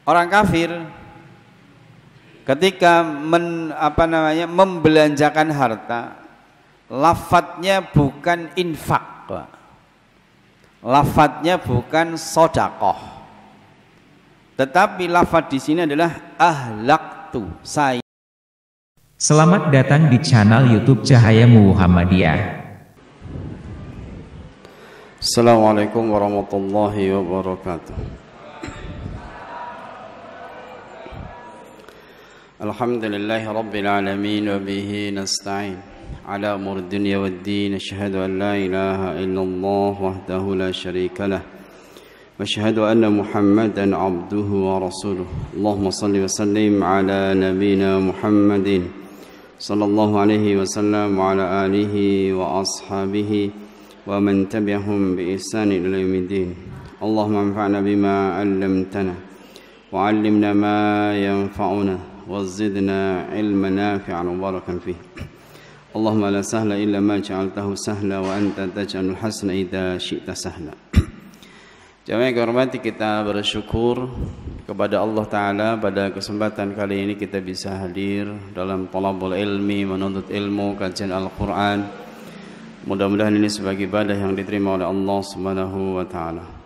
Orang kafir ketika membelanjakan harta, lafadznya bukan infak, lafadznya bukan sodakoh, tetapi lafadz di sini adalah ahlaktu, saya. Selamat datang di channel YouTube Cahaya Muhammadiyah. Assalamualaikum warahmatullahi wabarakatuh. Alhamdulillahi rabbil alamin wa bihi nasta'in ala umur dunya waddin. Asyhadu an la ilaha illallah wahdahu la syarika lah wa asyhadu anna Muhammadan abduhu wa rasuluh. Allahumma salli wa sallim ala nabiyyina Muhammadin sallallahu alaihi wasallam wa ala alihi wa ashabihi wa man tabi'ahum bi ihsan ila yaumiddin. Allahumma anfa'na bima 'allamtana wa 'allimna ma yanfa'una وزدنا علما نافعا مباركا فيه. اللهم لا سهل إلا ما جعلته سهلا وأنت تجعل الحسن إذا شئت سهلا. Jamaah yang hormati, kita bersyukur kepada Allah Ta'ala pada kesempatan kali ini kita bisa hadir dalam talabul ilmi, menuntut ilmu, kajian Al-Quran. Mudah-mudahan ini sebagai ibadah yang diterima oleh Allah Subhanahu wa Ta'ala.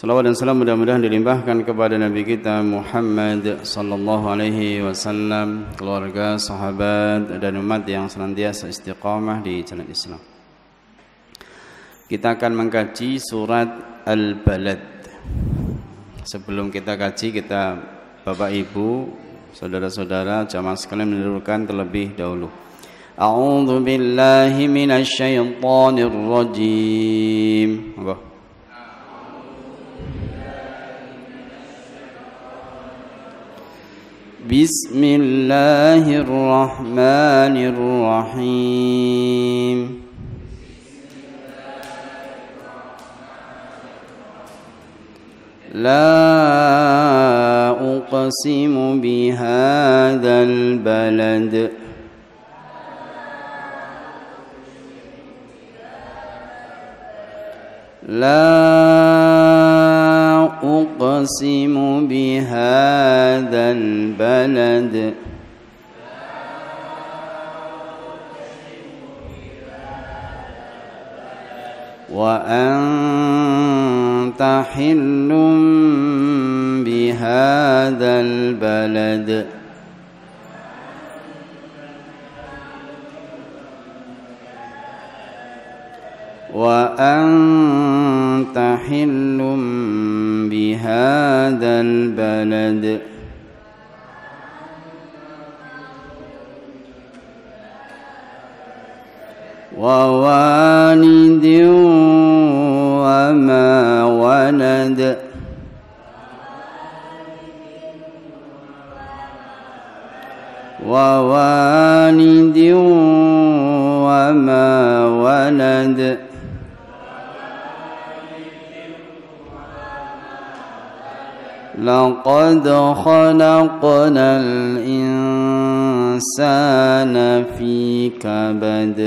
Salawat dan salam mudah-mudahan dilimpahkan kepada Nabi kita Muhammad sallallahu alaihi wasallam, keluarga, sahabat dan umat yang senantiasa istiqamah di jalan Islam. Kita akan mengkaji surat Al-Balad. Sebelum kita kaji, kita Bapak Ibu, saudara-saudara, jamaah sekalian mendahulukan terlebih dahulu. A'udzu billahi minasy syaithanir rajim. Bismillahirrahmanirrahim. La uqsimu bihadzal balad. أقسم بهذا البلد وأنت حل بهذا البلد وأنت حل بهذا البلد ووالد وما ولد ووالد وما ولد لقد خلقنا الإنسان في كبد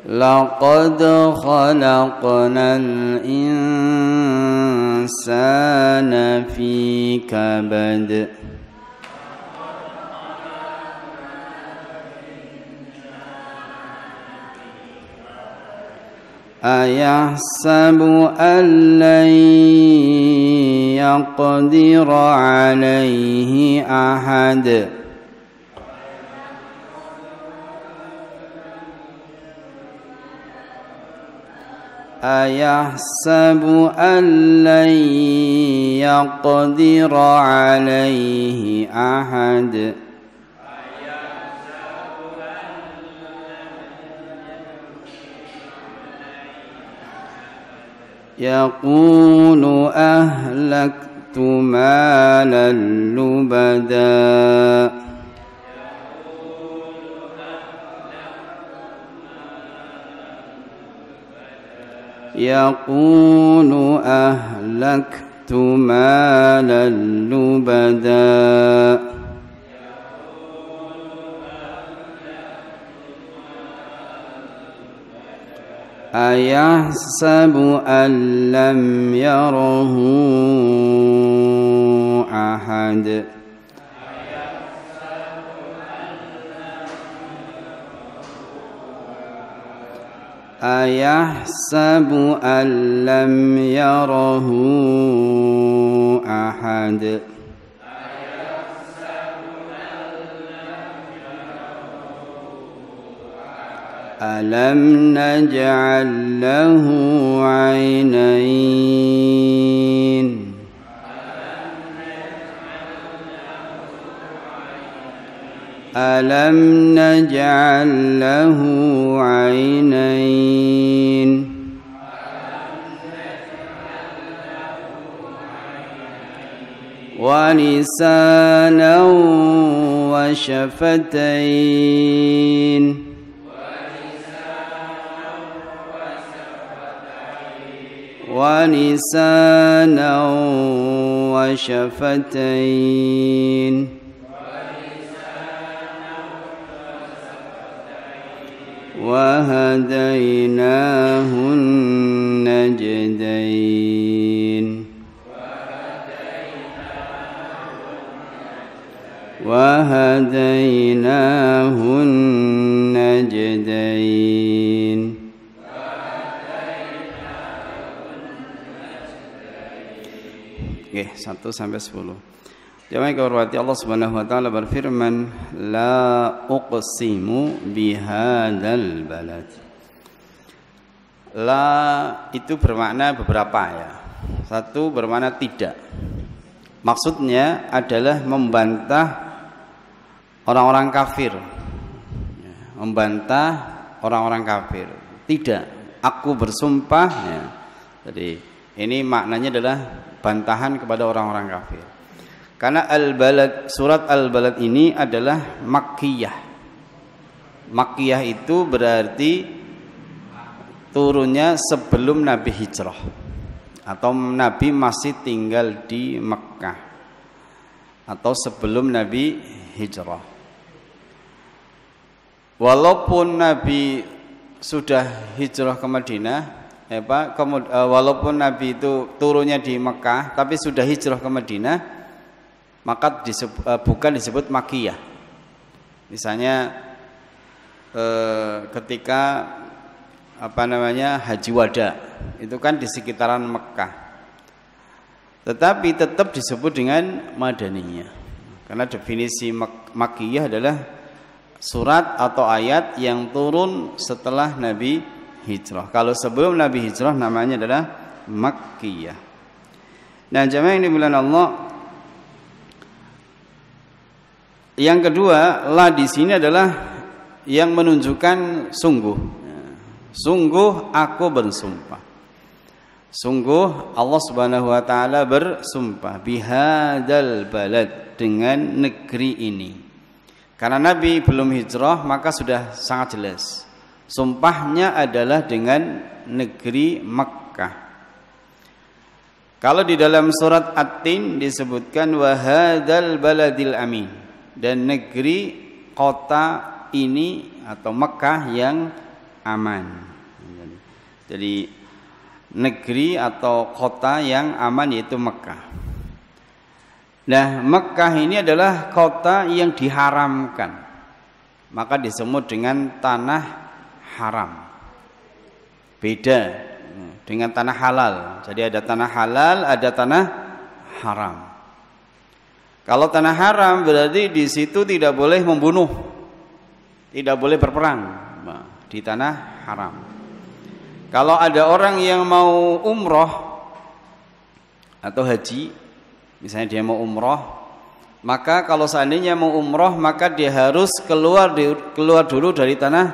لقد خلقنا الإنسان في كبد أيحسب أن لن يقدر عليه أحد أيحسب أن لن يقدر عليه أحد يقول أهلكت مالا لبدا يقول أهلكت مالا لبدا ayahsabu an lam yarahu ahad. Ayahsabu an lam yarahu ahad. Alam naj'al lahu 'ainain. Alam naj'al lahu 'ainain. Wa lisanan wa syafatain. ولسانا وشفتين وهديناه النجدين وهديناه النجدين. Oke, 1 sampai 10. Jamaah yang dihormati Allah Subhanahu wa taala berfirman, la uqsimu bihadzal balad. La itu bermakna beberapa ya. Satu bermakna tidak. Maksudnya adalah membantah orang-orang kafir. Membantah orang-orang kafir. Tidak, aku bersumpah ya. Jadi ini maknanya adalah bantahan kepada orang-orang kafir. Karena Al-Balad, surat Al-Balad ini adalah Makkiyah. Makkiyah itu berarti turunnya sebelum Nabi hijrah atau Nabi masih tinggal di Mekkah atau sebelum Nabi hijrah. Walaupun Nabi sudah hijrah ke Madinah, walaupun Nabi itu turunnya di Mekah tapi sudah hijrah ke Madinah, maka bukan disebut Makkiyah. Misalnya ketika Haji Wada itu kan di sekitaran Mekah, tetapi tetap disebut dengan Madaniyah karena definisi Makkiyah adalah surat atau ayat yang turun setelah Nabi hijrah. Kalau sebelum Nabi hijrah namanya adalah Makkiyah. Nah, jamaah yang dimuliakan Allah, yang kedua, la di sini adalah yang menunjukkan sungguh. Sungguh aku bersumpah. Sungguh Allah Subhanahu wa taala bersumpah bihadzal balad, dengan negeri ini. Karena Nabi belum hijrah, maka sudah sangat jelas. Sumpahnya adalah dengan negeri Makkah. Kalau di dalam surat At-Tin disebutkan wahadzal baladil amin, dan negeri kota ini atau Makkah yang aman. Jadi negeri atau kota yang aman yaitu Makkah. Nah, Makkah ini adalah kota yang diharamkan, maka disebut dengan tanah haram. Beda dengan tanah halal. Jadi ada tanah halal, ada tanah haram. Kalau tanah haram berarti di situ tidak boleh membunuh, tidak boleh berperang di tanah haram. Kalau ada orang yang mau umroh atau haji, misalnya dia mau umroh, maka kalau seandainya mau umroh maka dia harus keluar dulu dari tanah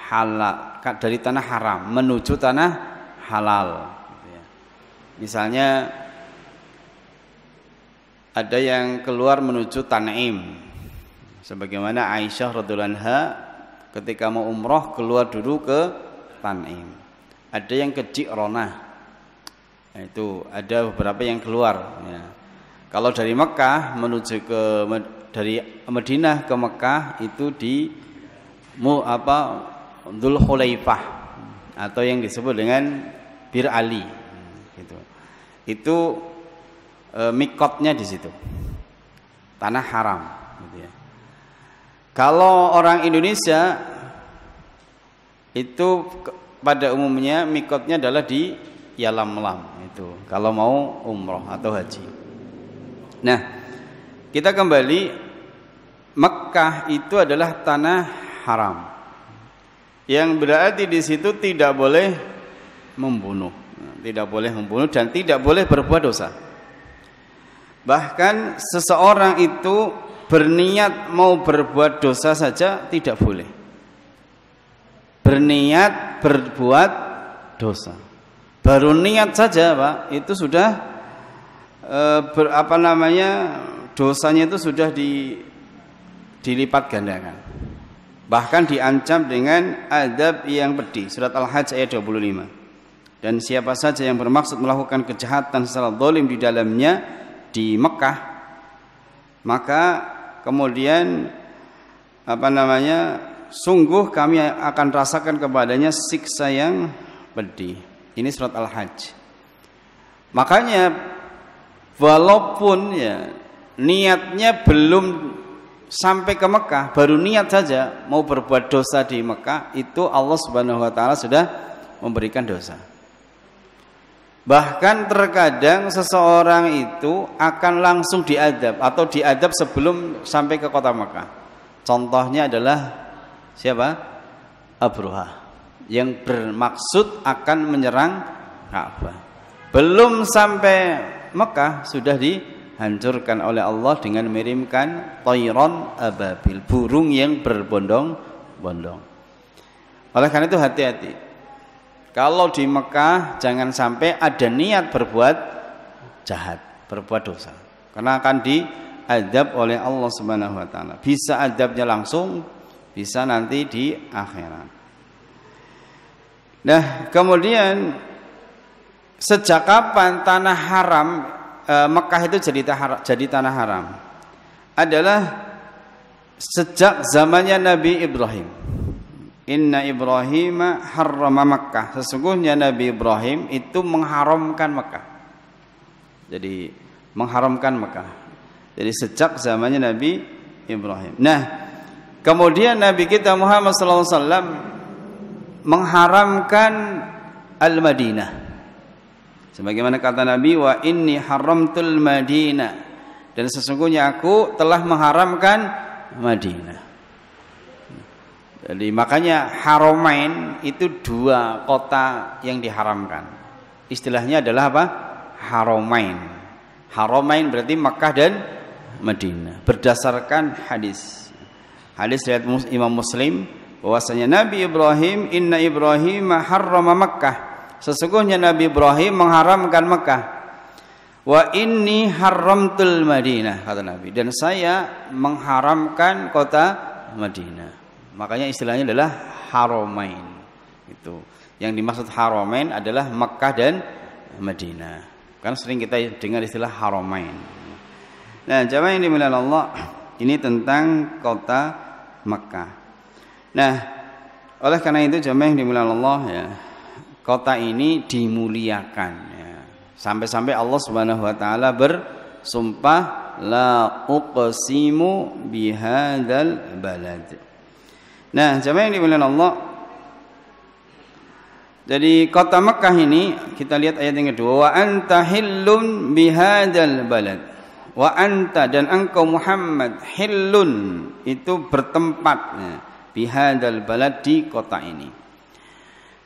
halal, dari tanah haram menuju tanah halal. Misalnya ada yang keluar menuju Tan'im, sebagaimana Aisyah radhiyallahu anha ketika mau umroh keluar dulu ke Tan'im. Ada yang ke Ji'ronah, itu ada beberapa yang keluar ya. Kalau dari Mekah menuju dari Madinah ke Mekah itu di Dzul Khulaifah atau yang disebut dengan Bir Ali. Gitu. Itu mikotnya di situ. Tanah haram. Gitu ya. Kalau orang Indonesia itu pada umumnya mikotnya adalah di Yalamlam itu. Kalau mau umroh atau haji. Nah, kita kembali. Mekkah itu adalah tanah haram, yang berarti di situ tidak boleh membunuh, dan tidak boleh berbuat dosa. Bahkan seseorang itu berniat mau berbuat dosa saja tidak boleh. Berniat berbuat dosa, baru niat saja Pak, itu sudah dosanya itu sudah dilipat gandakan, bahkan diancam dengan azab yang pedih. Surat Al-Hajj ayat 25. Dan siapa saja yang bermaksud melakukan kejahatan secara zalim di dalamnya di Mekah, maka kemudian sungguh kami akan rasakan kepadanya siksa yang pedih. Ini surat Al-Hajj. Makanya walaupun ya niatnya belum sampai ke Mekah, baru niat saja mau berbuat dosa di Mekah, itu Allah Subhanahu wa taala sudah memberikan dosa. Bahkan terkadang seseorang itu akan langsung diadab atau diadab sebelum sampai ke kota Mekah. Contohnya adalah siapa? Abroha, yang bermaksud akan menyerang Ka'bah. Belum sampai Mekah sudah dihancurkan oleh Allah dengan mengirimkan tayron ababil, burung yang berbondong-bondong. Oleh karena itu hati-hati. Kalau di Mekah jangan sampai ada niat berbuat jahat, berbuat dosa. Karena akan diadab oleh Allah Subhanahu wa taala. Bisa adabnya langsung, bisa nanti di akhirat. Nah, kemudian sejak kapan tanah haram Mekah itu jadi tanah haram? Adalah sejak zamannya Nabi Ibrahim. Inna Ibrahim harrama Makkah. Sesungguhnya Nabi Ibrahim itu mengharamkan Mekah. Jadi mengharamkan Mekah. Jadi sejak zamannya Nabi Ibrahim. Nah, kemudian Nabi kita Muhammad SAW mengharamkan Al-Madinah. Sebagaimana kata Nabi, wa inni haramtul Madinah, dan sesungguhnya aku telah mengharamkan Madinah. Jadi makanya Haramain itu dua kota yang diharamkan. Istilahnya adalah apa? Haramain. Haramain berarti Makkah dan Madinah. Berdasarkan hadis riwayat Imam Muslim bahwasanya Nabi Ibrahim, inna Ibrahim harrama Makkah. Sesungguhnya Nabi Ibrahim mengharamkan Mekah. Wa inni haramtul Madinah, kata Nabi, dan saya mengharamkan kota Madinah. Makanya istilahnya adalah Haramain. Itu. Yang dimaksud Haramain adalah Mekah dan Madinah. Kan sering kita dengar istilah Haramain. Nah, jamaah yang dimuliakan Allah, ini tentang kota Mekah. Nah, oleh karena itu jamaah yang dimuliakan Allah ya, kota ini dimuliakan ya. Sampai-sampai Allah Subhanahu wa taala bersumpah la uqsimu bihadzal balad. Nah, jamaah yang dimuliakan Allah, jadi kota Mekah ini kita lihat ayat yang kedua, wa anta hillun bihadzal balad. Wa anta, dan engkau Muhammad, hillun itu bertempat ya, bihadzal balad, di kota ini.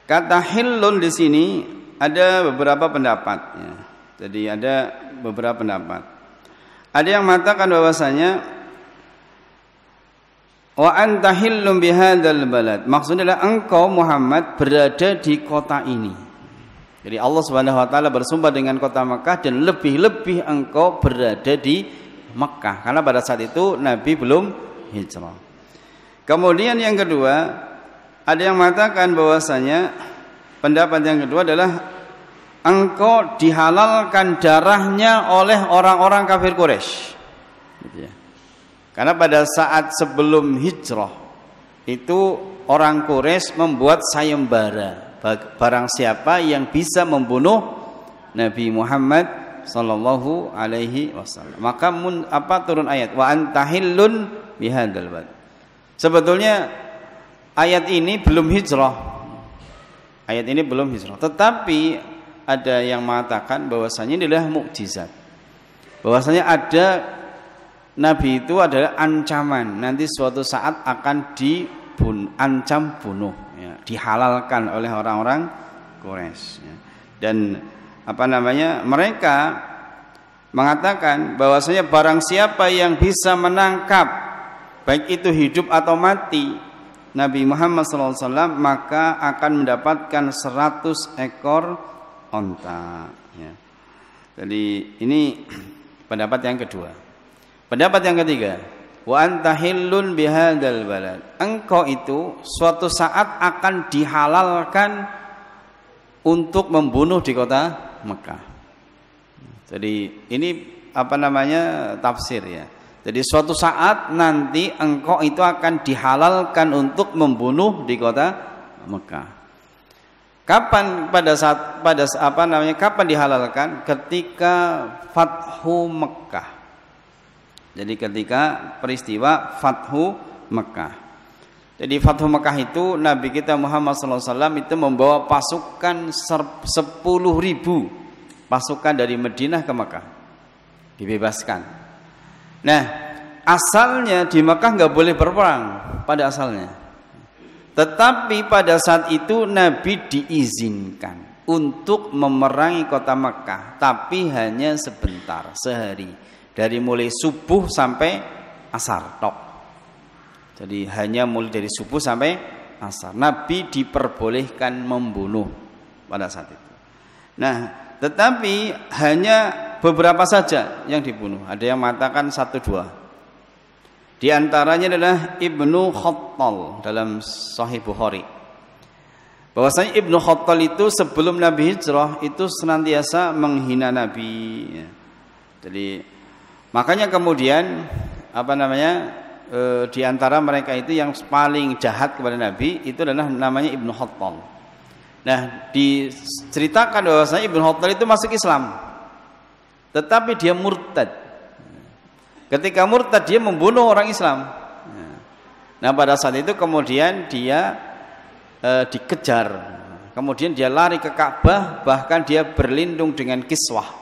Kata hillun di sini ada beberapa pendapat ya. Jadi ada beberapa pendapat. Ada yang mengatakan bahwasanya wa anta hillun bihadzal balad, maksudnya adalah engkau Muhammad berada di kota ini. Jadi Allah Subhanahu wa taala bersumpah dengan kota Mekah, dan lebih-lebih engkau berada di Mekah karena pada saat itu Nabi belum hijrah. Kemudian yang kedua, ada yang mengatakan bahwasanya pendapat yang kedua adalah engkau dihalalkan darahnya oleh orang-orang kafir Quraisy. Gitu ya. Karena pada saat sebelum hijrah itu orang Quraisy membuat sayembara barang siapa yang bisa membunuh Nabi Muhammad sallallahu alaihi wasallam. Maka turun ayat wa antahillun bihadzal balad. Sebetulnya ayat ini belum hijrah. Ayat ini belum hijrah. Tetapi ada yang mengatakan bahwasanya ini adalah mukjizat. Bahwasanya ada Nabi itu adalah ancaman, nanti suatu saat akan ancam bunuh, ya, dihalalkan oleh orang-orang Quraisy. Ya. Dan mereka mengatakan bahwasanya barang siapa yang bisa menangkap baik itu hidup atau mati Nabi Muhammad SAW, maka akan mendapatkan 100 ekor onta. Ya. Jadi ini pendapat yang kedua. Pendapat yang ketiga, wa antahillun bihadzal balad. Engkau itu suatu saat akan dihalalkan untuk membunuh di kota Mekah. Jadi ini tafsir ya. Jadi suatu saat nanti engkau itu akan dihalalkan untuk membunuh di kota Mekah. Kapan kapan dihalalkan? Ketika Fathu Mekah. Jadi ketika peristiwa Fathu Mekah. Jadi Fathu Mekah itu Nabi kita Muhammad SAW itu membawa pasukan 10.000 pasukan dari Madinah ke Mekah, dibebaskan. Nah, asalnya di Mekah nggak boleh berperang pada asalnya. Tetapi pada saat itu Nabi diizinkan untuk memerangi kota Mekah, tapi hanya sebentar, sehari. Dari mulai subuh sampai asar tok. Jadi hanya mulai dari subuh sampai asar. Nabi diperbolehkan membunuh pada saat itu. Nah, tetapi hanya beberapa saja yang dibunuh. Ada yang mengatakan 1-2. Di antaranya adalah Ibnu Khattal dalam Sahih Bukhari. Bahwasanya Ibnu Khattal itu sebelum Nabi hijrah itu senantiasa menghina Nabi. Jadi makanya kemudian di antara mereka itu yang paling jahat kepada Nabi itu adalah namanya Ibnu Khattal. Nah, diceritakan bahwasanya Ibnu Khattal itu masuk Islam, tetapi dia murtad. Ketika murtad dia membunuh orang Islam. Nah, pada saat itu kemudian dia dikejar, kemudian dia lari ke Ka'bah, bahkan dia berlindung dengan kiswah.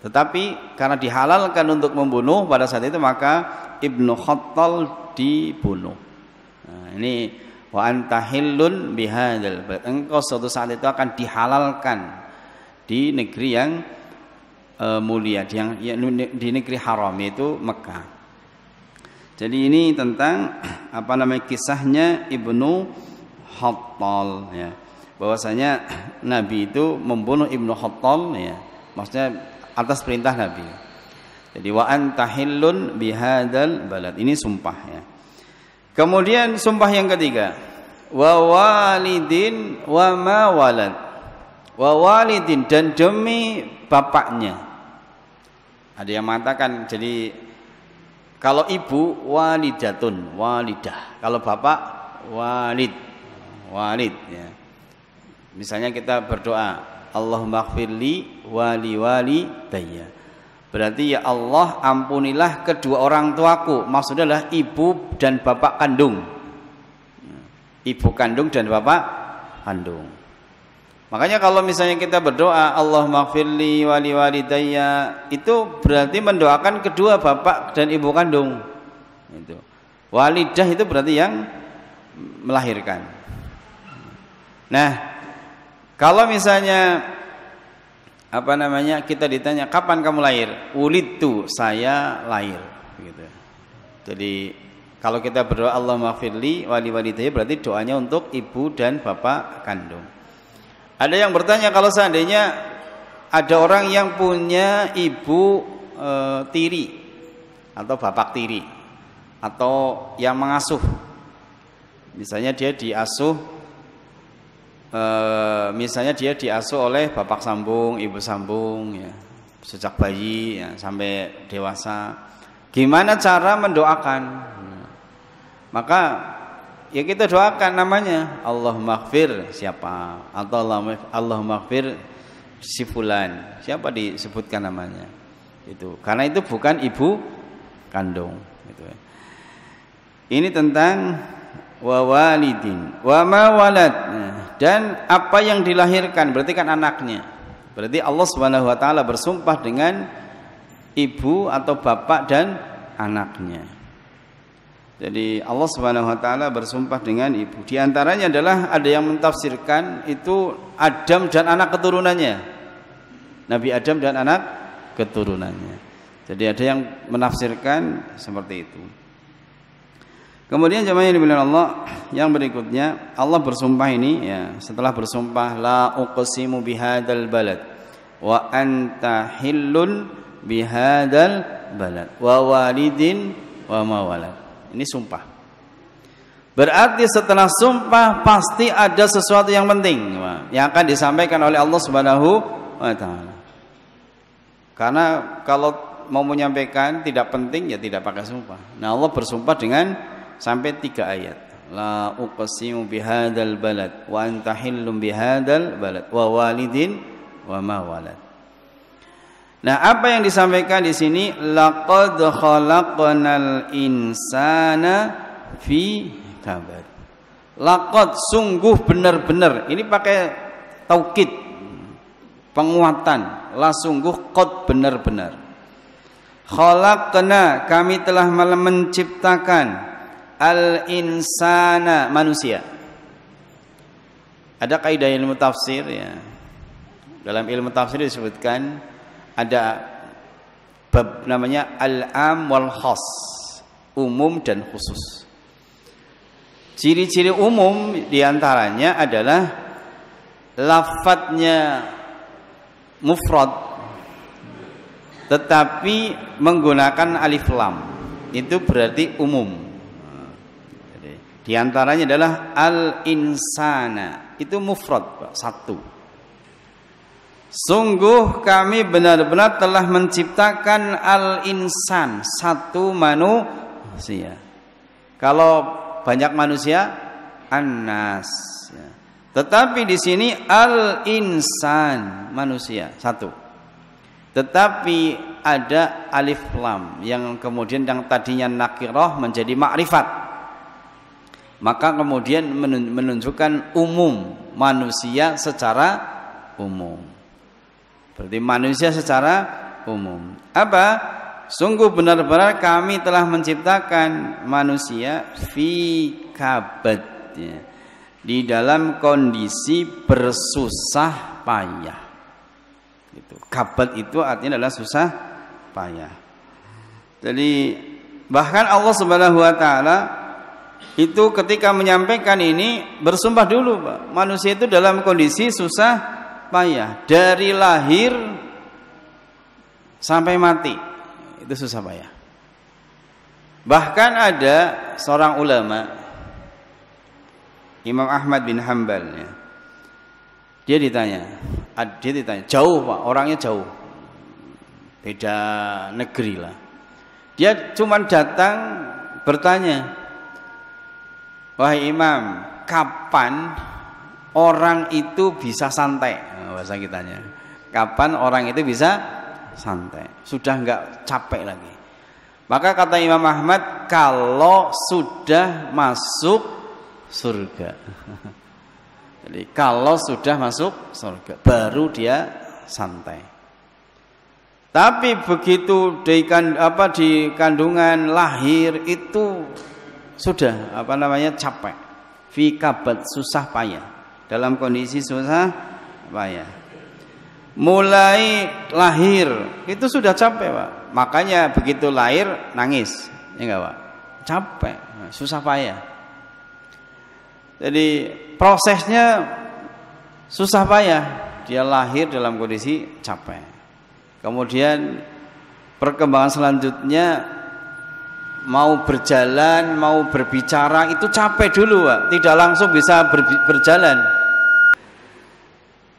Tetapi karena dihalalkan untuk membunuh pada saat itu, maka Ibnu Khattal dibunuh. Nah, ini wa antahillun bihadzal balad. Engkau suatu saat itu akan dihalalkan di negeri yang mulia, di negeri haram, yaitu Mekah. Jadi ini tentang kisahnya Ibnu Khattal ya. Bahwasanya Nabi itu membunuh Ibnu Khattal ya. Maksudnya atas perintah Nabi. Jadi wa antahillun bihadzal balad. Ini sumpah ya. Kemudian sumpah yang ketiga, wa walidin wa ma walad. Wa walidin, dan demi bapaknya. Ada yang mengatakan jadi kalau ibu walidatun, walidah. Kalau bapak walid, walid ya. Misalnya kita berdoa Allahumma ighfirli wali walidayya. Berarti ya Allah ampunilah kedua orang tuaku. Maksudnya adalah ibu dan bapak kandung. Ibu kandung dan bapak kandung. Makanya kalau misalnya kita berdoa Allahumma ighfirli wali walidayya, itu berarti mendoakan kedua bapak dan ibu kandung. Itu. Walidah itu berarti yang melahirkan. Nah, kalau misalnya kita ditanya kapan kamu lahir? Ulidtu, saya lahir gitu. Jadi kalau kita berdoa Allahumma ighfirli wali walidayya, berarti doanya untuk ibu dan bapak kandung. Ada yang bertanya kalau seandainya ada orang yang punya ibu tiri atau bapak tiri atau yang mengasuh. Misalnya dia diasuh oleh bapak sambung, ibu sambung ya, sejak bayi ya, sampai dewasa. Gimana cara mendoakan? Maka ya kita doakan namanya, Allahumma ighfir siapa, atau Allahumma ighfir si fulan, siapa disebutkan namanya. Itu karena itu bukan ibu kandung gitu. Ini tentang wa walidin wa ma walad, dan apa yang dilahirkan berarti kan anaknya. Berarti Allah Subhanahu wa taala bersumpah dengan ibu atau bapak dan anaknya. Jadi Allah Subhanahu wa taala bersumpah dengan ibu. Di antaranya adalah ada yang mentafsirkan itu Adam dan anak keturunannya. Nabi Adam dan anak keturunannya. Jadi ada yang menafsirkan seperti itu. Kemudian jemaah yang dimuliakan Allah, yang berikutnya Allah bersumpah ini ya, setelah bersumpah la uqsimu bihadzal balad wa anta hillun bihadzal balad wa walidin wa ma walad. Ini sumpah. Berarti setelah sumpah pasti ada sesuatu yang penting yang akan disampaikan oleh Allah Subhanahu wa taala. Karena kalau mau menyampaikan tidak penting ya tidak pakai sumpah. Nah, Allah bersumpah dengan sampai 3 ayat. La uqsimu bihadzal balad wa anta hillum bihadzal balad wa walidin wa ma walad. Nah, apa yang disampaikan di sini? Laqad khalaqnal insana fi kabad. Laqad, sungguh benar-benar. Ini pakai taukid, penguatan. La sungguh, qad benar-benar. Khalaqna, kami telah menciptakan al-insana, manusia. Ada kaidah ilmu tafsir ya. Dalam ilmu tafsir disebutkan ada bab namanya al-am wal khas, umum dan khusus. Ciri-ciri umum diantaranya adalah lafadznya mufrad tetapi menggunakan alif lam, itu berarti umum. Di antaranya adalah al-insana, itu mufrad, satu. Sungguh kami benar-benar telah menciptakan al-insan, satu manusia. Kalau banyak manusia, an-nas. Tetapi di sini al-insan, manusia, satu. Tetapi ada alif lam yang kemudian yang tadinya nakirah menjadi ma'rifat. Maka kemudian menunjukkan umum, manusia secara umum. Berarti manusia secara umum. Apa? Sungguh benar-benar kami telah menciptakan manusia fi kabad, ya, di dalam kondisi bersusah payah. Itu kabad itu artinya adalah susah payah. Jadi bahkan Allah Subhanahu wa taala itu ketika menyampaikan ini bersumpah dulu, Pak. Manusia itu dalam kondisi susah payah dari lahir sampai mati, itu susah payah. Bahkan ada seorang ulama, Imam Ahmad bin Hanbal ya. Dia ditanya jauh Pak, orangnya jauh, beda negeri lah. Dia cuma datang bertanya, wahai Imam, kapan orang itu bisa santai? Bahasa kitanya, kapan orang itu bisa santai, sudah enggak capek lagi. Maka kata Imam Ahmad, kalau sudah masuk surga. Jadi kalau sudah masuk surga baru dia santai. Tapi begitu di kandungan lahir itu sudah capek, fi kabad, susah payah, dalam kondisi susah payah. Mulai lahir itu sudah capek, Pak. Makanya begitu lahir nangis, ya enggak, Pak? Capek, susah payah. Jadi prosesnya susah payah. Dia lahir dalam kondisi capek. Kemudian perkembangan selanjutnya mau berjalan, mau berbicara itu capek dulu, Pak. Tidak langsung bisa berjalan.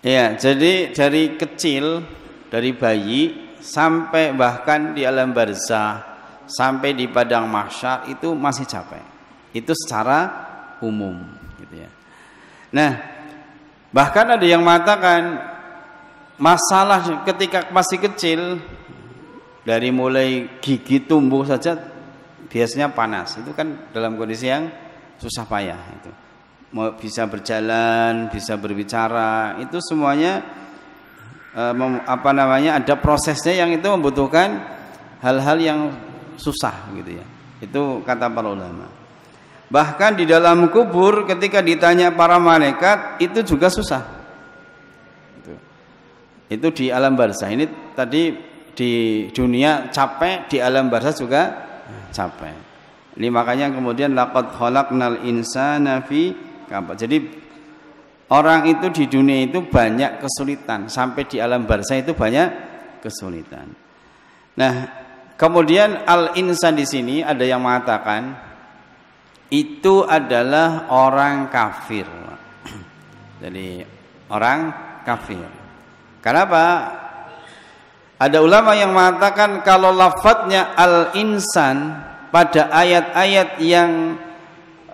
Ya, jadi dari kecil, dari bayi sampai bahkan di alam barzah, sampai di padang mahsyar itu masih capek. Itu secara umum gitu ya. Nah, bahkan ada yang mengatakan masalah ketika masih kecil dari mulai gigi tumbuh saja biasanya panas. Itu kan dalam kondisi yang susah payah itu. Mau bisa berjalan, bisa berbicara, itu semuanya ada prosesnya yang itu membutuhkan hal-hal yang susah gitu ya. Itu kata para ulama. Bahkan di dalam kubur ketika ditanya para malaikat itu juga susah. Itu di alam barzah. Ini tadi di dunia capek, di alam barzah juga capek. Ini makanya kemudian laqad khalaqnal insana fi kabad. Jadi orang itu di dunia itu banyak kesulitan, sampai di alam barzah itu banyak kesulitan. Nah, kemudian al-insan di sini ada yang mengatakan itu adalah orang kafir. Jadi orang kafir. Kenapa? Ada ulama yang mengatakan kalau lafadznya al-insan pada ayat-ayat yang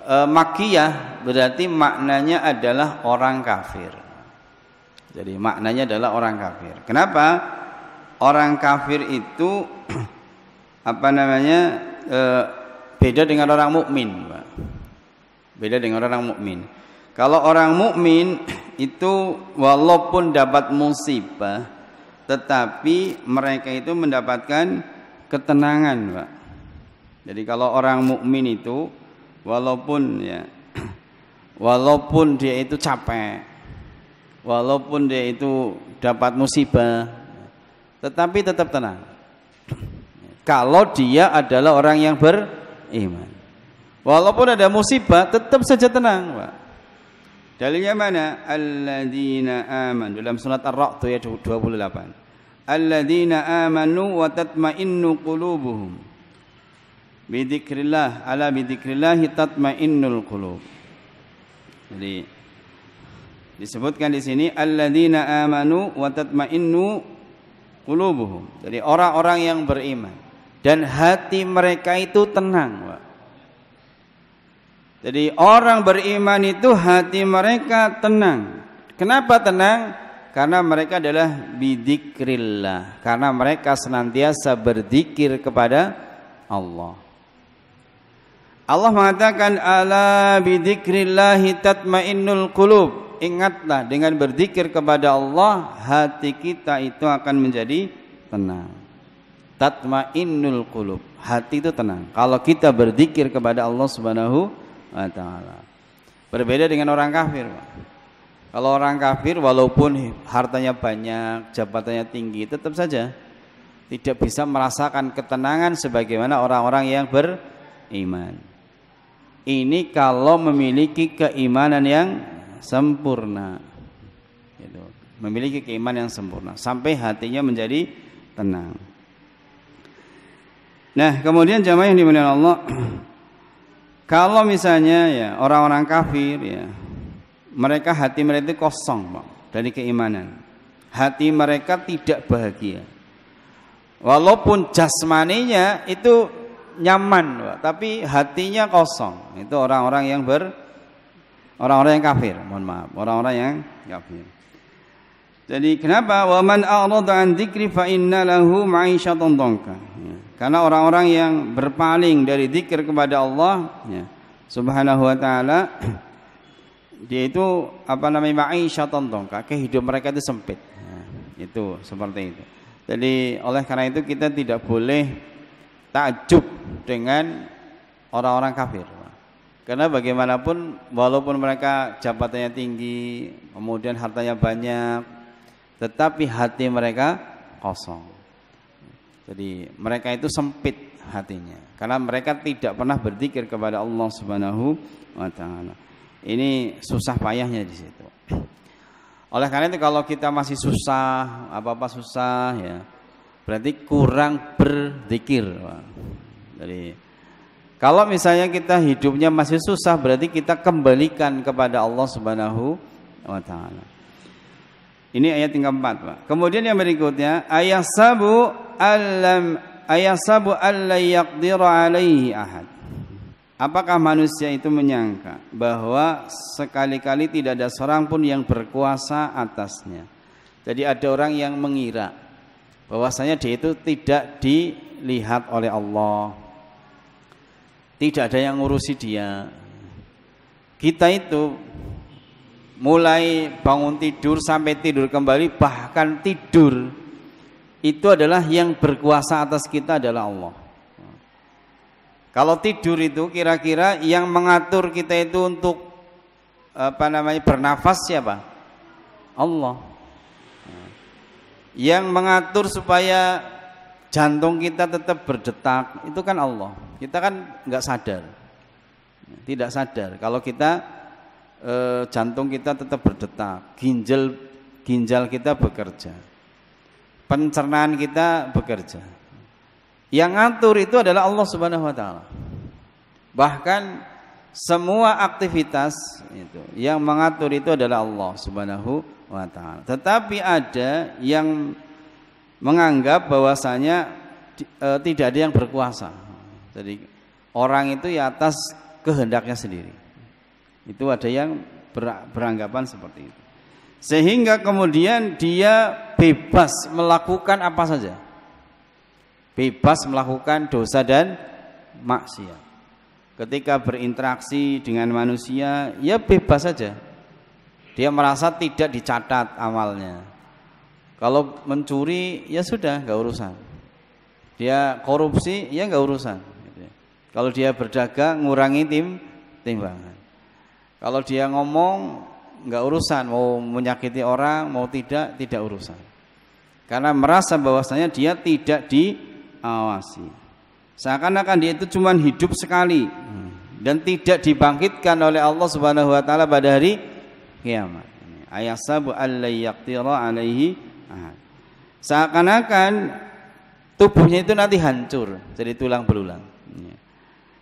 makkiyah berarti maknanya adalah orang kafir. Jadi maknanya adalah orang kafir. Kenapa? Orang kafir itu beda dengan orang mukmin, Pak. Beda dengan orang mukmin. Kalau orang mukmin itu walaupun dapat musibah, tetapi mereka itu mendapatkan ketenangan, Pak. Jadi kalau orang mukmin itu walaupun dia itu capek, walaupun dia itu dapat musibah, tetapi tetap tenang. Kalau dia adalah orang yang beriman, walaupun ada musibah tetap saja tenang, Pak. Dalilnya mana? Alladzina amanu dalam surat Ar-Ra'd ayat 28. Alladzina amanu wa tatma'innu qulubuhum bidzikrillah ala bidzikrillah tatma'innul qulub. Jadi disebutkan di sini alladzina amanu wa tatma'innu qulubuhum. Jadi orang-orang yang beriman dan hati mereka itu tenang, Pak. Jadi orang beriman itu hati mereka tenang. Kenapa tenang? Karena mereka adalah bidzikrillah, karena mereka senantiasa berzikir kepada Allah. Allah mengatakan ala bidzikrillahi tatmainnul qulub. Ingatlah dengan berzikir kepada Allah hati kita itu akan menjadi tenang. Tatmainnul qulub, hati itu tenang kalau kita berzikir kepada Allah Subhanahu wa ta'ala. Berbeda dengan orang kafir, Pak. Kalau orang kafir walaupun hartanya banyak, jabatannya tinggi, tetap saja tidak bisa merasakan ketenangan sebagaimana orang-orang yang beriman. Ini kalau memiliki keimanan yang sempurna, gitu. Memiliki keimanan yang sempurna sampai hatinya menjadi tenang. Nah, kemudian jamaah yang dimuliakan Allah, kalau misalnya ya orang-orang kafir ya, mereka hati mereka itu kosong, Pak, dari keimanan. Hati mereka tidak bahagia. Walaupun jasmaninya itu nyaman, Pak, tapi hatinya kosong. Itu orang-orang yang kafir, mohon maaf, orang-orang yang kafir. Jadi kenapa? Wa man a'rada an dzikri fa inna lahu ma'isyatan dhanka. Karena orang-orang yang berpaling dari zikir kepada Allah ya, Subhanahu wa taala, dia itu ma'isyatan dhanka, kehidupan mereka itu sempit. Ya, itu seperti itu. Jadi oleh karena itu kita tidak boleh takjub dengan orang-orang kafir. Karena bagaimanapun walaupun mereka jabatannya tinggi, kemudian hartanya banyak, tetapi hati mereka kosong. Jadi mereka itu sempit hatinya karena mereka tidak pernah berzikir kepada Allah Subhanahu wa taala. Ini susah payahnya di situ. Oleh karena itu kalau kita masih susah, apa-apa susah ya, berarti kurang berzikir. Jadi kalau misalnya kita hidupnya masih susah, berarti kita kembalikan kepada Allah Subhanahu wa taala. Ini ayat yang keempat, Pak. Kemudian yang berikutnya, ayasabu alla yaqdira alaihi ahad. apakah manusia itu menyangka bahwa sekali-kali tidak ada seorang pun yang berkuasa atasnya? Jadi ada orang yang mengira bahwasanya dia itu tidak dilihat oleh Allah, tidak ada yang ngurusi dia. Kita itu mulai bangun tidur sampai tidur kembali, bahkan tidur itu adalah yang berkuasa atas kita adalah Allah. Kalau tidur itu kira-kira yang mengatur kita itu untuk bernafas siapa? Allah. Yang mengatur supaya jantung kita tetap berdetak itu kan Allah. Kita kan nggak sadar, tidak sadar kalau kita jantung kita tetap berdetak, ginjal kita bekerja, pencernaan kita bekerja. Yang ngatur itu adalah Allah Subhanahu wa taala. Bahkan semua aktivitas itu yang mengatur itu adalah Allah Subhanahu wa taala. Tetapi ada yang menganggap bahwasanya tidak ada yang berkuasa. Jadi orang itu ya atas kehendaknya sendiri. Itu ada yang beranggapan seperti itu. Sehingga kemudian dia bebas melakukan apa saja. Bebas melakukan dosa dan maksiat. Ketika berinteraksi dengan manusia, ya bebas saja. Dia merasa tidak dicatat amalnya. Kalau mencuri, ya sudah, nggak urusan. Dia korupsi, ya nggak urusan. Kalau dia berdagang, ngurangi timbangan. Kalau dia ngomong nggak urusan, mau menyakiti orang mau tidak urusan. Karena merasa bahwasanya dia tidak diawasi. Seakan-akan dia itu cuma hidup sekali dan tidak dibangkitkan oleh Allah Subhanahu wa taala pada hari kiamat. Ayasabu alla yaqtira alaihi ahad. Seakan-akan tubuhnya itu nanti hancur jadi tulang belulang.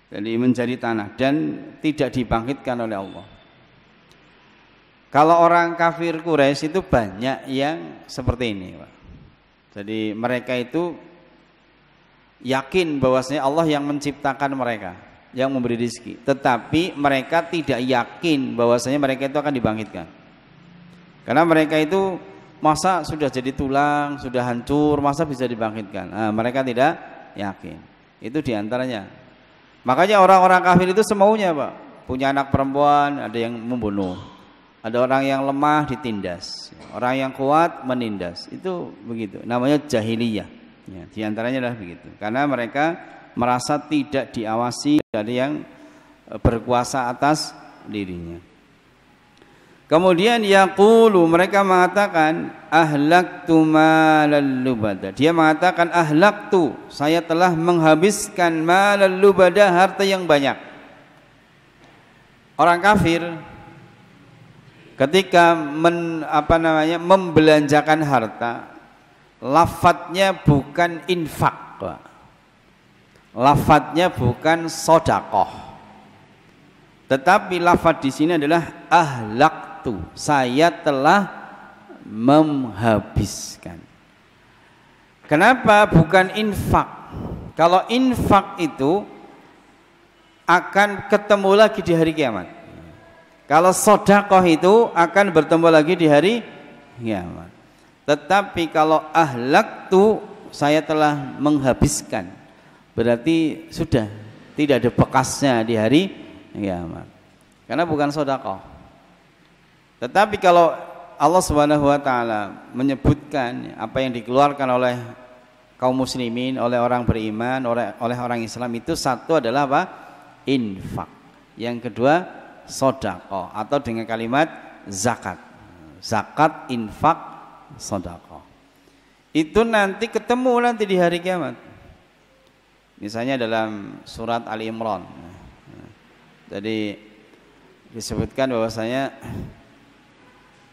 Jadi menjadi tanah dan tidak dibangkitkan oleh Allah. Kalau orang kafir Quraisy itu banyak yang seperti ini, Pak. Jadi mereka itu yakin bahwasanya Allah yang menciptakan mereka, yang memberi rezeki. Tetapi mereka tidak yakin bahwasanya mereka itu akan dibangkitkan. Karena mereka itu masa sudah jadi tulang, sudah hancur, masa bisa dibangkitkan? Nah, mereka tidak yakin. Itu diantaranya. Makanya orang-orang kafir itu semaunya, Pak. Punya anak perempuan, ada yang membunuh. Ada orang yang lemah ditindas. Orang yang kuat menindas. Itu begitu. Namanya jahiliyah. Ya, diantaranya adalah begitu. Karena mereka merasa tidak diawasi dari yang berkuasa atas dirinya. Kemudian yaqulu, mereka mengatakan ahlaktu malal lubada. Dia mengatakan ahlaktu, saya telah menghabiskan malal lubada, harta yang banyak. Orang kafir ketika membelanjakan harta, lafadznya bukan infak, lafadznya bukan sodakoh, tetapi lafadz di sini adalah ahlaktu, saya telah menghabiskan. Kenapa bukan infak? Kalau infak itu akan ketemu lagi di hari kiamat. Kalau sodakoh itu akan bertemu lagi di hari kiamat. Tetapi kalau ahlaktu, saya telah menghabiskan, berarti sudah tidak ada bekasnya di hari kiamat. Karena bukan sedekah. Tetapi kalau Allah Subhanahu wa taala menyebutkan apa yang dikeluarkan oleh kaum muslimin, oleh orang beriman, oleh orang Islam, itu satu adalah apa? Infak. Yang kedua sedekah, atau dengan kalimat zakat. Zakat, infak, sedekah. Itu nanti ketemu nanti di hari kiamat. Misalnya dalam surat Ali Imran. Jadi disebutkan bahwasanya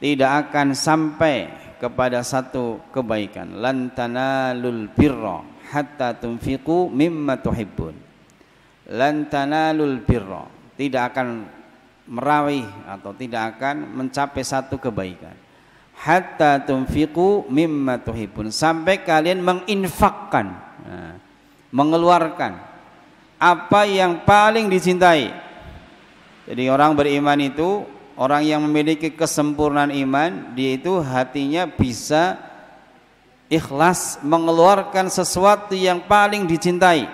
tidak akan sampai kepada satu kebaikan, lan tanalul birra hatta tunfiqu mimma tuhibbun. Lan tanalul birra, tidak akan meraih atau tidak akan mencapai satu kebaikan, hatta tunfiqu mimma tuhibbun, sampai kalian menginfakkan, mengeluarkan apa yang paling dicintai. Jadi orang beriman itu orang yang memiliki kesempurnaan iman, dia itu hatinya bisa ikhlas mengeluarkan sesuatu yang paling dicintai.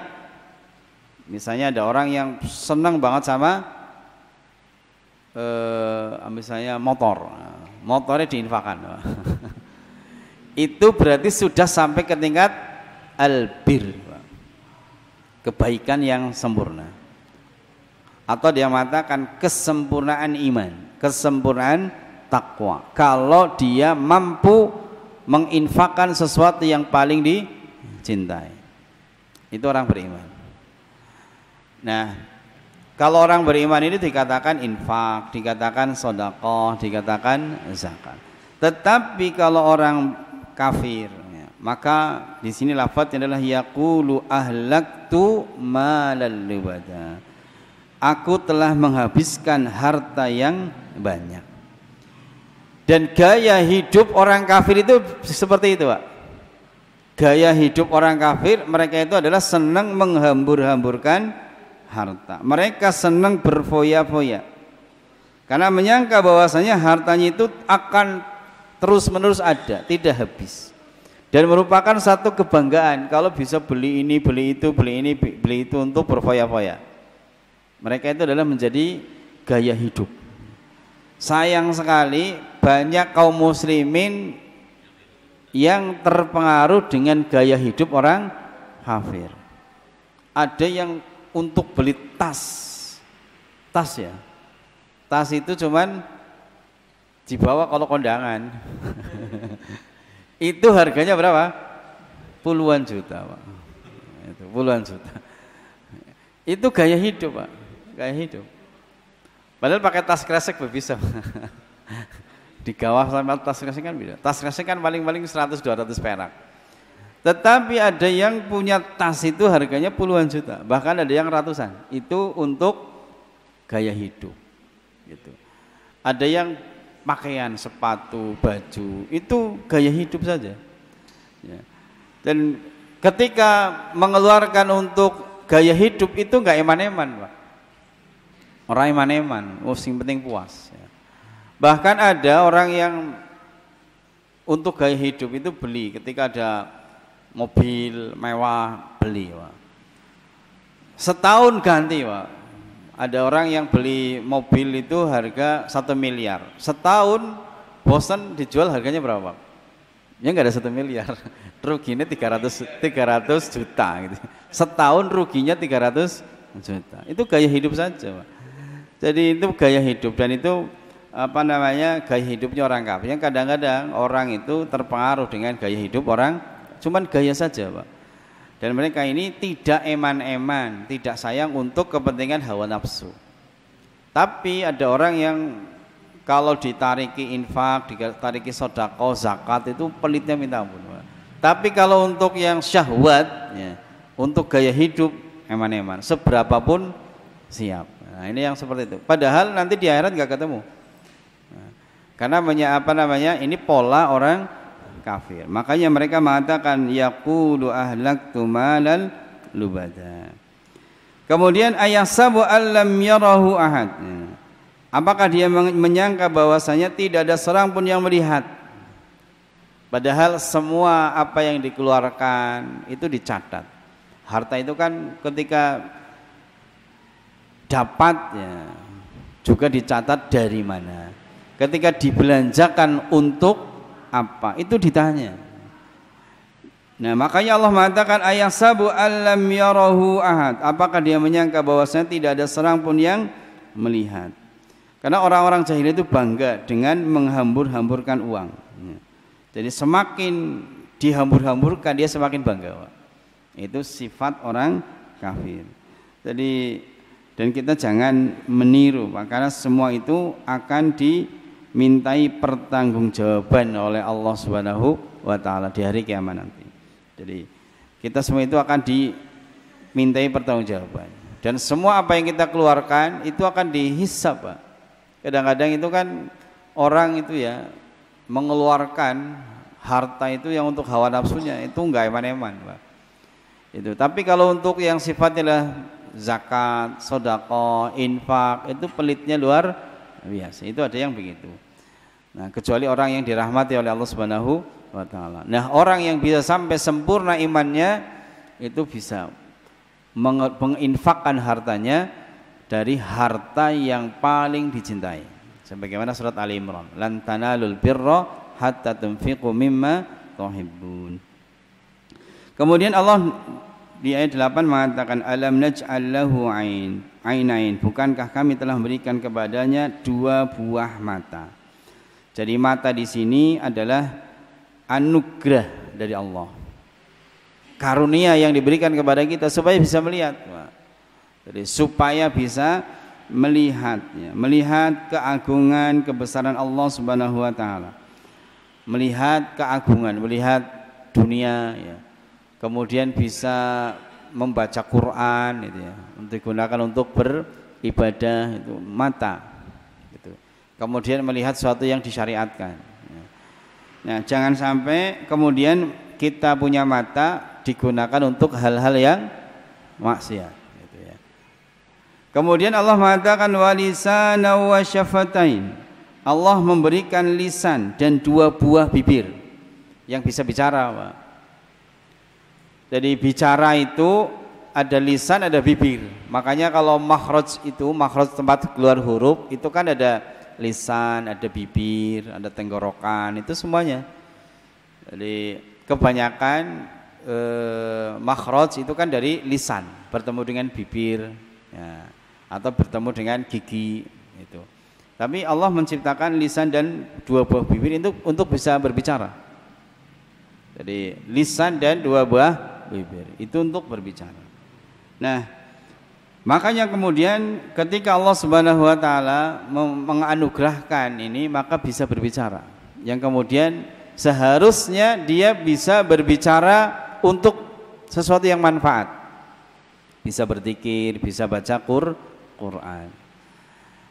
Misalnya ada orang yang senang banget sama misalnya motornya diinfakkan. Itu berarti sudah sampai ke tingkat albir, kebaikan yang sempurna. Atau dia mengatakan kesempurnaan iman, kesempurnaan takwa. Kalau dia mampu menginfakkan sesuatu yang paling dicintai, itu orang beriman. Nah, kalau orang beriman ini dikatakan infak, dikatakan sedekah, dikatakan zakat. Tetapi kalau orang kafir, maka di sini lafadznya adalah yaqulu ahlaktu malal lubada. Aku telah menghabiskan harta yang banyak. Dan gaya hidup orang kafir itu seperti itu, Pak. Gaya hidup orang kafir, mereka itu adalah senang menghambur-hamburkan harta. Mereka senang berfoya-foya. Karena menyangka bahwasanya hartanya itu akan terus-menerus ada, tidak habis. Dan merupakan satu kebanggaan kalau bisa beli ini, beli itu, beli ini, beli itu untuk berfoya-foya. Mereka itu adalah menjadi gaya hidup. Sayang sekali banyak kaum muslimin yang terpengaruh dengan gaya hidup orang kafir. Ada yang untuk beli tas ya, tas itu cuman dibawa kalau kondangan. Itu harganya berapa? Puluhan juta, Pak. Itu puluhan juta. Itu gaya hidup, Pak. Gaya hidup. Padahal pakai tas kresek bisa. Di gawah sama tas kresek kan bisa. Tas kresek kan paling-paling 100-200 perak. Tetapi ada yang punya tas itu harganya puluhan juta, bahkan ada yang ratusan. Itu untuk gaya hidup. Gitu. Ada yang pakaian, sepatu, baju, itu gaya hidup saja. Ya. Dan ketika mengeluarkan untuk gaya hidup itu nggak eman-eman, Pak. Orang eman-eman, sing penting puas. Ya. Bahkan ada orang yang untuk gaya hidup itu beli ketika ada mobil mewah, beli, Pak. Setahun ganti, Pak. Ada orang yang beli mobil itu harga 1 miliar. Setahun bosan dijual harganya berapa, Pak? Ya nggak ada 1 miliar. Ruginya 300 juta gitu. Setahun ruginya 300 juta. Itu gaya hidup saja, Pak. Jadi itu gaya hidup, dan itu gaya hidupnya orang kafir. Yang kadang-kadang orang itu terpengaruh dengan gaya hidup orang, cuman gaya saja, Pak. Dan mereka ini tidak eman-eman, tidak sayang untuk kepentingan hawa nafsu. Tapi ada orang yang kalau ditariki infak, ditariki sedekah, zakat itu pelitnya minta ampun, Pak. Tapi kalau untuk yang syahwat, ya, untuk gaya hidup eman-eman, seberapapun siap. Nah, ini yang seperti itu. Padahal nanti di akhirat nggak ketemu. Nah, karena ini pola orang kafir. Makanya mereka mengatakan yaqulu ahlaktu malal lubada. Kemudian ayasabu allam yarahu ahad. Apakah dia menyangka bahwasanya tidak ada seorang pun yang melihat? Padahal semua apa yang dikeluarkan itu dicatat. Harta itu kan ketika dapatnya juga dicatat dari mana. Ketika dibelanjakan untuk apa, itu ditanya. Nah, makanya Allah mengatakan ayasabu allam yarahu ahad. Apakah dia menyangka bahwasanya tidak ada seorang pun yang melihat? Karena orang-orang jahiliyah itu bangga dengan menghambur-hamburkan uang. Jadi semakin dihambur-hamburkan dia semakin bangga, Pak. Itu sifat orang kafir. Jadi, dan kita jangan meniru, Pak, karena semua itu akan dimintai pertanggungjawaban oleh Allah Subhanahu wa taala di hari kiamat nanti. Jadi kita semua itu akan dimintai pertanggungjawaban, dan semua apa yang kita keluarkan itu akan dihisab, Pak. Kadang-kadang itu kan orang itu ya mengeluarkan harta itu yang untuk hawa nafsunya, itu enggak eman-eman, Pak. Itu. Tapi kalau untuk yang sifatnya zakat, sedekah, infak itu pelitnya luar biasa. Itu ada yang begitu. Nah, kecuali orang yang dirahmati oleh Allah Subhanahu wa taala. Nah, orang yang bisa sampai sempurna imannya itu bisa menginfakkan hartanya dari harta yang paling dicintai. Sebagaimana surat Ali Imran, lan tanalul birra hatta tunfiqu mimma tuhibbun. Kemudian Allah di ayat 8 mengatakan alam naj'al lahu ainain, bukankah kami telah memberikan kepadanya dua buah mata. Jadi mata di sini adalah anugerah dari Allah, karunia yang diberikan kepada kita supaya bisa melihat. Jadi supaya bisa melihatnya, melihat keagungan kebesaran Allah Subhanahu wa taala, melihat keagungan, melihat dunia ya. Kemudian bisa membaca Quran gitu ya, untuk digunakan untuk beribadah, itu mata gitu. Kemudian melihat sesuatu yang disyariatkan ya. Nah, jangan sampai kemudian kita punya mata digunakan untuk hal-hal yang maksiat gitu ya. Kemudian Allah mengatakan walisana wa syafatain, Allah memberikan lisan dan dua buah bibir yang bisa bicara, Pak. Jadi bicara itu ada lisan, ada bibir. Makanya kalau makhraj itu, makhraj tempat keluar huruf itu kan ada lisan, ada bibir, ada tenggorokan, itu semuanya. Jadi kebanyakan makhraj itu kan dari lisan bertemu dengan bibir ya, atau bertemu dengan gigi itu. Tapi Allah menciptakan lisan dan dua buah bibir itu untuk bisa berbicara. Jadi lisan dan dua buah bibir itu untuk berbicara. Nah, makanya kemudian ketika Allah Subhanahu wa taala menganugerahkan ini, maka bisa berbicara. Yang kemudian seharusnya dia bisa berbicara untuk sesuatu yang manfaat. Bisa berzikir, bisa baca Quran.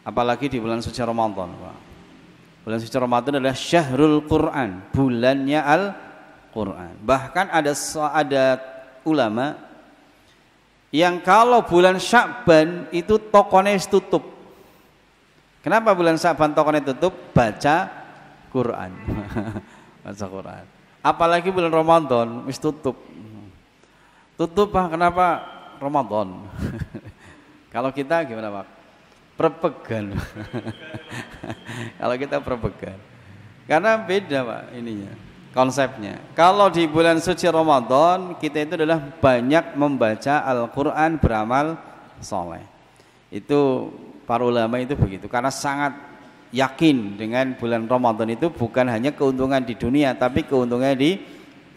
Apalagi di bulan suci Ramadan, Pak. Bulan suci Ramadan adalah syahrul Quran, bulannya Al-Quran. Bahkan ada ulama yang kalau bulan Sya'ban itu tokonya tutup. Kenapa bulan Sya'ban tokonya tutup? Baca Quran. Baca Quran. Apalagi bulan Ramadan wis tutup. Tutup, Pak. Kenapa Ramadan? Kalau kita gimana, Pak? Perpegan. Kalau kita perpegan. Karena beda, Pak, ininya. Konsepnya, kalau di bulan suci Ramadan kita itu adalah banyak membaca Al-Quran, beramal soleh. Itu para ulama itu begitu, karena sangat yakin dengan bulan Ramadan itu bukan hanya keuntungan di dunia, tapi keuntungan di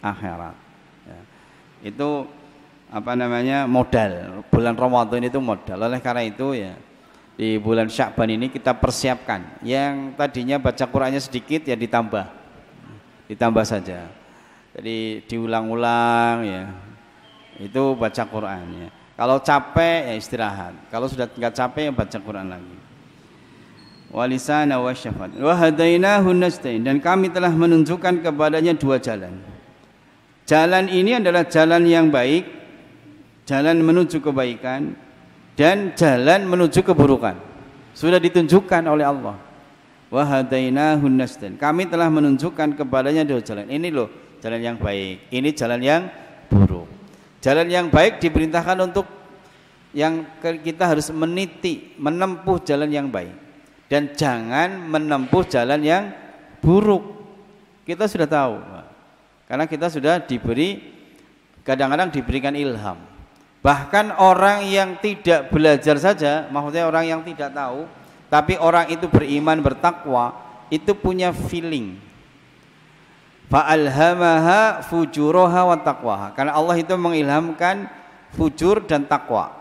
akhirat ya. Itu modal. Bulan Ramadan itu modal. Oleh karena itu ya, di bulan Sya'ban ini kita persiapkan, yang tadinya baca Qurannya sedikit ya ditambah saja. Jadi diulang-ulang ya. Itu baca Quran ya. Kalau capek ya istirahat. Kalau sudah enggak capek ya baca Quran lagi. Walisana wa syafat. Wa hadainahu najdain, dan kami telah menunjukkan kepadanya dua jalan. Jalan ini adalah jalan yang baik, jalan menuju kebaikan, dan jalan menuju keburukan. Sudah ditunjukkan oleh Allah. Wa hadainahu najdain, kami telah menunjukkan kepadanya dua jalan. Ini loh jalan yang baik, ini jalan yang buruk. Jalan yang baik diperintahkan untuk yang kita harus menempuh jalan yang baik, dan jangan menempuh jalan yang buruk. Kita sudah tahu, karena kita sudah kadang-kadang diberikan ilham. Bahkan orang yang tidak belajar saja, maksudnya orang yang tidak tahu, tapi orang itu beriman, bertakwa, itu punya feeling. Fa'alhamaha fujuraha wa taqwaha. Karena Allah itu mengilhamkan fujur dan takwa.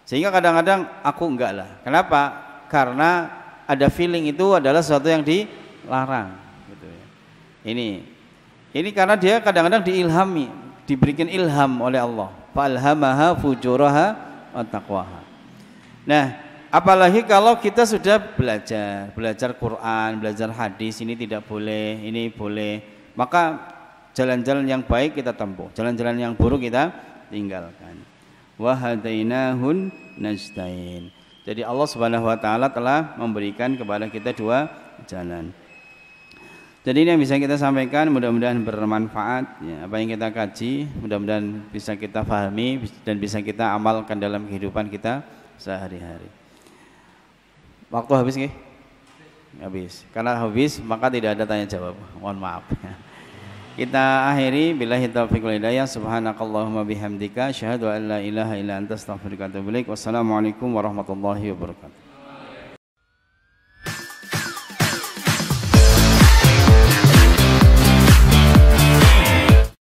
Sehingga kadang-kadang aku enggak lah. Kenapa? Karena ada feeling itu adalah sesuatu yang dilarang. Gitu ya. Ini karena dia kadang-kadang diilhami, diberikan ilham oleh Allah. Fa'alhamaha fujuraha wa taqwaha. Nah, apalagi kalau kita sudah belajar Quran, belajar hadis, ini tidak boleh, ini boleh, maka jalan-jalan yang baik kita tempuh, jalan-jalan yang buruk kita tinggalkan. wa hadainahun najdain. Jadi Allah Subhanahu wa taala telah memberikan kepada kita dua jalan. Jadi ini yang bisa kita sampaikan, mudah-mudahan bermanfaat ya. Apa yang kita kaji mudah-mudahan bisa kita pahami dan bisa kita amalkan dalam kehidupan kita sehari-hari. Waktu habis nggih? Habis. Karena habis maka tidak ada tanya jawab. Mohon maaf. Kita akhiri billahi taufiq wal hidayah. Subhanakallahumma bihamdika asyhadu an la ilaha illa anta astaghfiruka wa atubu ilaik. Wassalamualaikum warahmatullahi wabarakatuh.